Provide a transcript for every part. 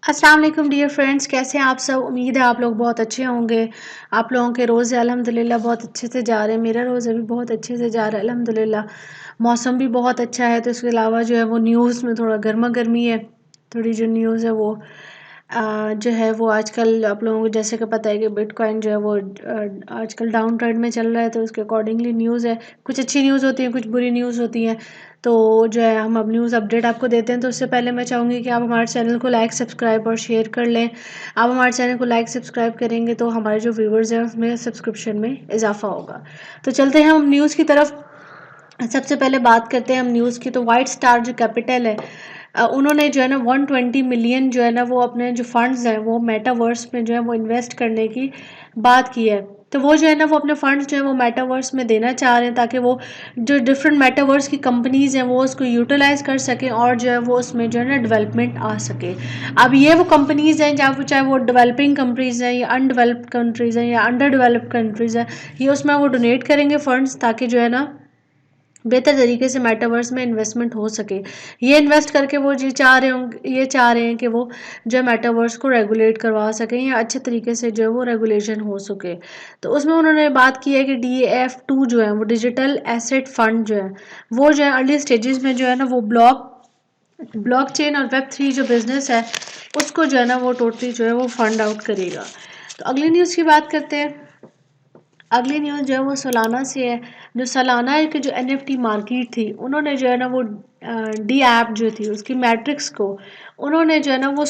अस्सलाम वालेकुम dear friends, कैसे हैं आप सब। उम्मीद है आप लोग बहुत अच्छे होंगे। आप लोगों के रोज़े अल्हम्दुलिल्लाह बहुत अच्छे से जा रहे हैं। मेरा रोज़ा भी बहुत अच्छे से जा रहा है अल्हम्दुलिल्लाह। मौसम भी बहुत अच्छा है, तो इसके अलावा जो है वो न्यूज़ में थोड़ा गर्मा गर्मी है। थोड़ी जो न्यूज़ है वो जो है वो आजकल आप लोगों को जैसे कि पता है कि बिटकॉइन जो है वो आजकल डाउन ट्रेंड में चल रहा है, तो उसके अकॉर्डिंगली न्यूज़ है। कुछ अच्छी न्यूज़ होती है, कुछ बुरी न्यूज़ होती हैं। तो जो है हम अब न्यूज़ अपडेट आपको देते हैं। तो उससे पहले मैं चाहूँगी कि आप हमारे चैनल को लाइक सब्सक्राइब और शेयर कर लें। आप हमारे चैनल को लाइक सब्सक्राइब करेंगे तो हमारे जो व्यूवर्स हैं उसमें सब्सक्रिप्शन में इजाफा होगा। तो चलते हैं हम न्यूज़ की तरफ। सबसे पहले बात करते हैं हम न्यूज़ की। तो वाइट स्टार जो कैपिटल है, उन्होंने जो है ना 120 मिलियन जो है ना वो अपने जो फंड्स हैं वो मेटावर्स में जो है वो इन्वेस्ट करने की बात की है। तो वो जो है ना वो अपने फंड्स जो है वो मेटावर्स में देना चाह रहे हैं, ताकि वो जो डिफरेंट मेटावर्स की कंपनीज हैं वो उसको यूटिलाइज कर सकें और जो है वो उसमें जो है ना डेवलपमेंट आ सके। अब ये वो कंपनीज हैं जहाँ चाहे वो डेवलपिंग कंट्रीज हैं या अनडेवलप्ड कंट्रीज हैं या अंडर डेवलप्ड कंट्रीज हैं, ये उसमें वो डोनेट करेंगे फंड्स, ताकि जो है ना बेहतर तरीके से मेटावर्स में इन्वेस्टमेंट हो सके। ये इन्वेस्ट करके वो ये चाह रहे हैं कि वो जो मेटावर्स को रेगुलेट करवा सकें या अच्छे तरीके से जो है वो रेगुलेशन हो सके। तो उसमें उन्होंने बात की है कि DAF2 जो है वो डिजिटल एसेट फंड जो है वो जो है अर्ली स्टेजेस में जो है ना वो ब्लॉकचेन और Web3 जो बिजनेस है उसको जो है ना वो टोटली जो है वो फंड आउट करेगा। तो अगली न्यूज़ की बात करते हैं। अगली न्यूज़ जो है वो सोलाना से है। जो सोलाना की जो NFT मार्केट थी, उन्होंने जो है ना वो डी ऐप जो थी उसकी मैट्रिक्स को उन्होंने जो है ना वो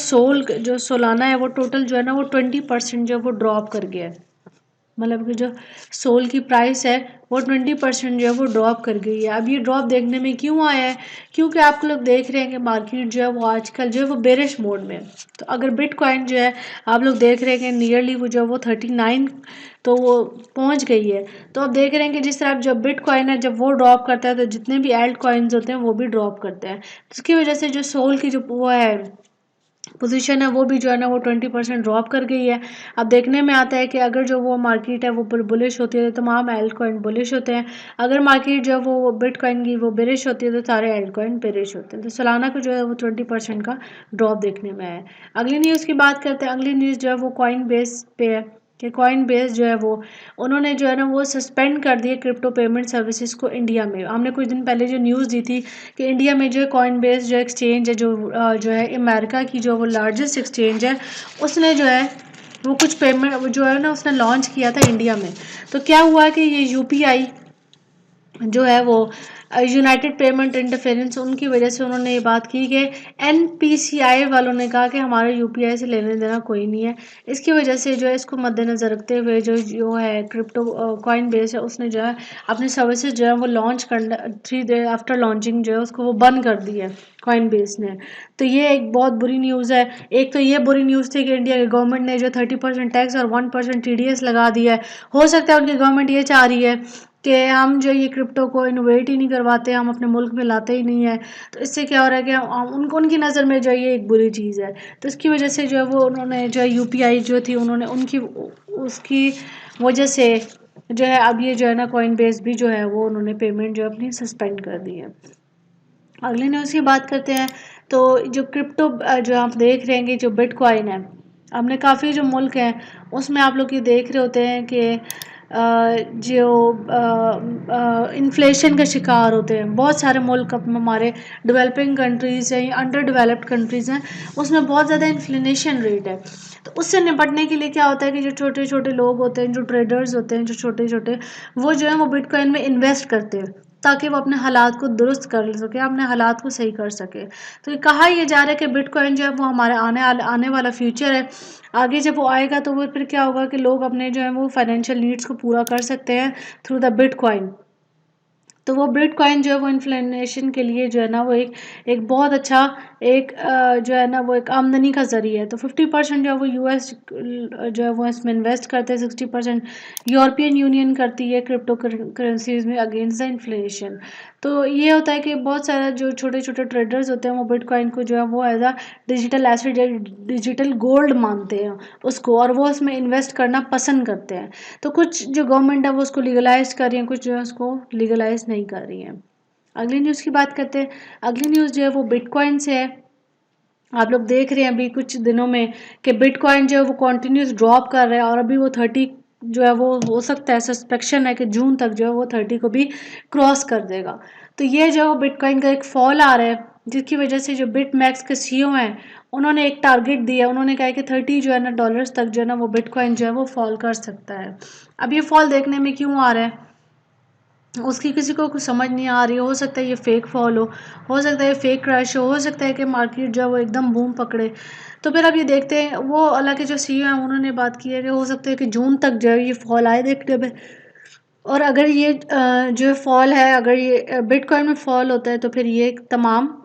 जो सोलाना है वो टोटल जो है ना वो 20% जो है वो ड्रॉप कर गया है। मतलब कि जो सोल की प्राइस है वो 20% जो है वो ड्रॉप कर गई है। अब ये ड्रॉप देखने में क्यों आया है? क्योंकि आप लोग देख रहे हैं कि मार्केट जो है वो आजकल जो है वो बेरिश मोड में है। तो अगर बिटकॉइन जो है आप लोग देख रहे हैं कि नियरली वो जो है वो 39 तो वो पहुंच गई है। तो आप देख रहे हैं कि जिस तरह जब बिटकॉइन है जब वो ड्रॉप करता है तो जितने भी एल्ट कॉइन्स होते हैं वो भी ड्रॉप करते हैं। इसकी वजह से जो सोल की जो वो है पोजीशन है वो भी जो है ना वो 20% ड्रॉप कर गई है। अब देखने में आता है कि अगर जो वो मार्केट है वो बुलिश होती है तो तमाम एल्ट कॉइन बुलिश होते हैं। अगर मार्केट जो है वो बिटकॉइन की वो बेरिश होती है तो सारे एल्ट कॉइन बेरिश होते हैं। तो सालाना को जो है वो 20% का ड्रॉप देखने में आया है। अगली न्यूज़ की बात करते हैं। अगली न्यूज़ जो है वो कॉइन बेस पे है कि कॉइन बेस जो है वो उन्होंने जो है ना वो सस्पेंड कर दिए क्रिप्टो पेमेंट सर्विसेज को इंडिया में। हमने कुछ दिन पहले जो न्यूज़ दी थी कि इंडिया में जो है कॉइन बेस जो एक्सचेंज है जो है अमेरिका की जो वो लार्जेस्ट एक्सचेंज है, उसने जो है वो कुछ पेमेंट जो है ना उसने लॉन्च किया था इंडिया में। तो क्या हुआ कि ये UPI जो है वो यूनाइटेड पेमेंट इंटरफेरेंस उनकी वजह से उन्होंने ये बात की कि NPCI वालों ने कहा कि हमारे UPI से लेने देना कोई नहीं है। इसकी वजह से जो है इसको मद्देनज़र रखते हुए जो है क्रिप्टो कॉइन बेस है उसने जो है अपनी सर्विसेज जो है वो लॉन्च करना 3 डे आफ्टर लॉन्चिंग जो है उसको वो बंद कर दी है कॉइन बेस ने। तो ये एक बहुत बुरी न्यूज़ है। एक तो ये बुरी न्यूज़ थी कि इंडिया की गवर्नमेंट ने जो 30% टैक्स और 1% TDS लगा दिया है। हो सकता है उनकी गवर्नमेंट ये चाह रही है कि हम जो ये क्रिप्टो को इनोवेट ही नहीं करवाते, हम अपने मुल्क में लाते ही नहीं है। तो इससे क्या हो रहा है कि उनको उनकी नज़र में जो है ये एक बुरी चीज़ है। तो इसकी वजह से जो है वो उन्होंने जो है UPI जो थी उन्होंने उनकी उसकी वजह से जो है अब ये जो है ना कॉइन बेस भी जो है वो उन्होंने पेमेंट जो है अपनी सस्पेंड कर दी है। अगले न्यूज़ की बात करते हैं। तो जो क्रिप्टो जो आप देख रहे हैं कि जो बिटकॉइन है, हमने काफ़ी जो मुल्क हैं उसमें आप लोग ये देख रहे होते हैं कि जो इन्फ्लेशन का शिकार होते हैं बहुत सारे मुल्क। अब हमारे डेवलपिंग कंट्रीज़ हैं या अंडर डेवलप्ड कंट्रीज़ हैं उसमें बहुत ज़्यादा इन्फ्लेशन रेट है। तो उससे निपटने के लिए क्या होता है कि जो छोटे छोटे लोग होते हैं, जो ट्रेडर्स होते हैं, जो छोटे छोटे वो जो है वो बिटकॉइन में इन्वेस्ट करते हैं ताकि वो अपने हालात को दुरुस्त कर सके, अपने हालात को सही कर सके। तो ये कहा यह जा रहा है कि बिटकॉइन जो है वो हमारे आने वाला फ्यूचर है। आगे जब वो आएगा तो वो फिर क्या होगा कि लोग अपने जो है वो फाइनेंशियल नीड्स को पूरा कर सकते हैं थ्रू द बिटकॉइन। तो वो बिटकॉइन जो है वो इन्फ्लेशन के लिए जो है ना वो एक बहुत अच्छा एक जो है ना वो एक आमदनी का ज़रिया है। तो 50% जो है वो US जो है वो इसमें इन्वेस्ट करते हैं, 60% यूरोपियन यूनियन करती है क्रिप्टो करेंसीज में अगेंस्ट द इन्फ्लेशन। तो ये होता है कि बहुत सारा जो छोटे छोटे ट्रेडर्स होते हैं वो बिटकॉइन को जो है वो एज अ डिजिटल एसेट या डिजिटल गोल्ड मानते हैं उसको, और वो उसमें इन्वेस्ट करना पसंद करते हैं। तो कुछ जो गवर्नमेंट है वो उसको लीगलाइज कर रही है, कुछ जो है उसको लीगलाइज नहीं कर रही है। अगली न्यूज़ की बात करते हैं। अगली न्यूज़ जो है वो बिटकॉइन से है। आप लोग देख रहे हैं अभी कुछ दिनों में कि बिटकॉइन जो है वो कंटिन्यूस ड्रॉप कर रहा है और अभी वो 30 जो है वो हो सकता है, सस्पेक्शन है कि जून तक जो है वो 30 को भी क्रॉस कर देगा। तो ये जो बिटकॉइन का एक फॉल आ रहा है, जिसकी वजह से जो बिटमैक्स के सीईओ हैं उन्होंने एक टारगेट दिया, उन्होंने कहा कि 30 जो है ना डॉलर्स तक जो है ना वो बिटकॉइन जो है वो फॉल कर सकता है। अब ये फॉल देखने में क्यों आ रहा है, उसकी किसी को कुछ समझ नहीं आ रही। हो सकता है ये फेक फॉल हो सकता है ये फेक क्रैश हो सकता है कि मार्केट जो है वो एकदम बूम पकड़े। तो फिर अब ये देखते हैं, वो हालांकि जो सीईओ हैं उन्होंने बात की है कि हो सकता है कि जून तक जो है ये फॉल आए देखने में। और अगर ये जो फॉल है, अगर ये बिटकॉइन में फॉल होता है तो फिर ये तमाम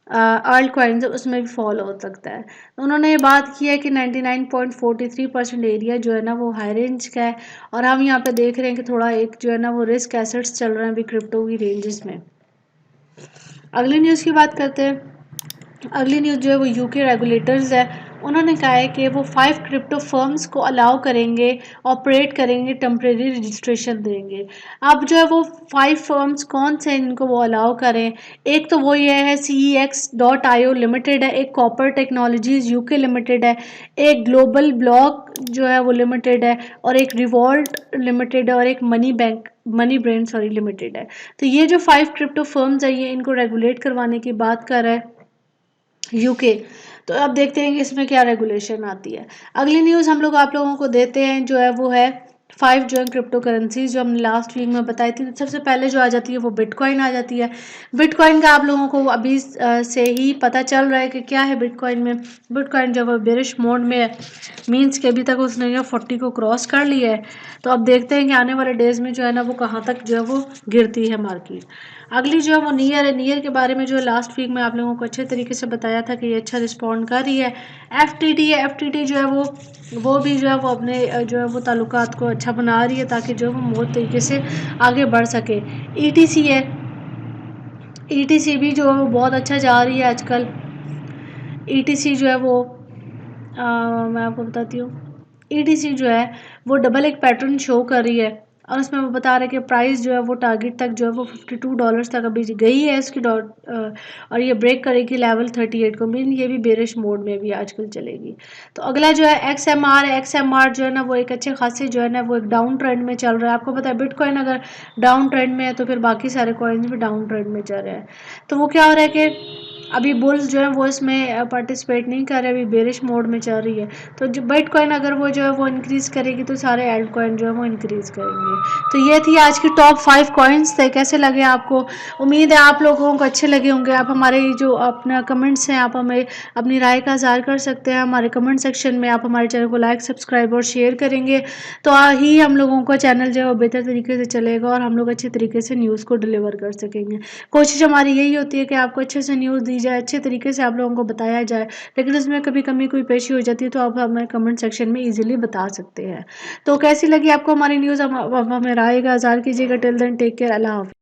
आल्ट कॉइन्स उसमें भी फॉल हो सकता है। तो उन्होंने ये बात की है कि 99.43% एरिया जो है ना वो हाई रेंज का है, और हम यहाँ पे देख रहे हैं कि थोड़ा एक जो है ना वो रिस्क एसेट्स चल रहे हैं अभी क्रिप्टो की रेंजेस में। अगली न्यूज़ की बात करते हैं। अगली न्यूज़ जो है वो यूके रेगुलेटर्स है, उन्होंने कहा है कि वो 5 क्रिप्टो फर्म्स को अलाउ करेंगे, ऑपरेट करेंगे, टेम्परेरी रजिस्ट्रेशन देंगे। अब जो है वो 5 फर्म्स कौन से इनको वो अलाउ करें, एक तो वो ये है CEX.io लिमिटेड है, एक कॉपर टेक्नोलॉजीज यूके लिमिटेड है, एक ग्लोबल ब्लॉक जो है वो लिमिटेड है, और एक रिवॉल्ट लिमिटेड है, और एक मनी ब्रेन सॉरी लिमिटेड है। तो ये जो 5 क्रिप्टो फर्म्स है ये इनको रेगुलेट करवाने की बात कर रहा है यूके। तो अब देखते हैं कि इसमें क्या रेगुलेशन आती है। अगली न्यूज़ हम लोग आप लोगों को देते हैं, जो है वो है 5 जो है क्रिप्टो करेंसीज जो हमने लास्ट वीक में बताई थी। सबसे पहले जो आ जाती है वो बिटकॉइन आ जाती है। बिटकॉइन का आप लोगों को अभी से ही पता चल रहा है कि क्या है बिटकॉइन में। बिटकॉइन जो है वो बेरिश मोड में है, मीन्स के अभी तक उसने जो 40 को क्रॉस कर लिया है। तो अब देखते हैं कि आने वाले डेज में जो है ना वो कहाँ तक जो है वो गिरती है मार्केट। अगली जो है वो नियर है। नियर के बारे में जो है लास्ट वीक में आप लोगों को अच्छे तरीके से बताया था कि ये अच्छा रिस्पॉन्ड कर रही है। FTT है, FTT जो है वो भी जो है वो अपने जो है वो ताल्लुकात को अच्छा बना रही है ताकि जो है वो बहुत तरीके से आगे बढ़ सके। ETC है, ETC भी जो है वो बहुत अच्छा जा रही है आजकल। ETC जो है वो मैं आपको बताती हूँ। ETC जो है वो डबल एक पैटर्न शो कर रही है, और उसमें वो बता रहे हैं कि प्राइस जो है वो टारगेट तक जो है वो $52 तक अभी गई है इसकी और ये ब्रेक करेगी लेवल 38 को। मीन ये भी बेरिश मोड में भी आजकल चलेगी। तो अगला जो है XMR है। XMR जो है ना वो एक अच्छे खासे जो है ना वो एक डाउन ट्रेंड में चल रहा है। आपको पता है बिटकॉइन अगर डाउन ट्रेंड में है तो फिर बाकी सारे कॉइन्स भी डाउन ट्रेंड में चल रहे हैं। तो वो क्या हो रहा है कि अभी बुल्स जो है वो इसमें पार्टिसिपेट नहीं कर रहे, अभी बेरिश मोड में चल रही है। तो जो बिटकॉइन अगर वो जो है वो इंक्रीज़ करेगी तो सारे एल्ट कॉइन जो है वो इंक्रीज़ करेंगे। तो ये थी आज की टॉप 5 कॉइन्स थे। कैसे लगे आपको? उम्मीद है आप लोगों को अच्छे लगे होंगे। आप हमारे जो अपना कमेंट्स हैं आप हमें अपनी राय का इज़हार कर सकते हैं हमारे कमेंट सेक्शन में। आप हमारे चैनल को लाइक, सब्सक्राइब और शेयर करेंगे तो ही हम लोगों का चैनल जो है वो बेहतर तरीके से चलेगा और हम लोग अच्छे तरीके से न्यूज़ को डिलीवर कर सकेंगे। कोशिश हमारी यही होती है कि आपको अच्छे से न्यूज़ दी जाए, अच्छे तरीके से आप लोगों को बताया जाए, लेकिन इसमें कभी कमी कोई पेशी हो जाती है तो आप हमें कमेंट सेक्शन में इजीली बता सकते हैं। तो कैसी लगी आपको हमारी न्यूज़? अब हमें राय का इज़हार कीजिएगा। टिल देन टेक केयर, अल्लाह हाफ़िज़।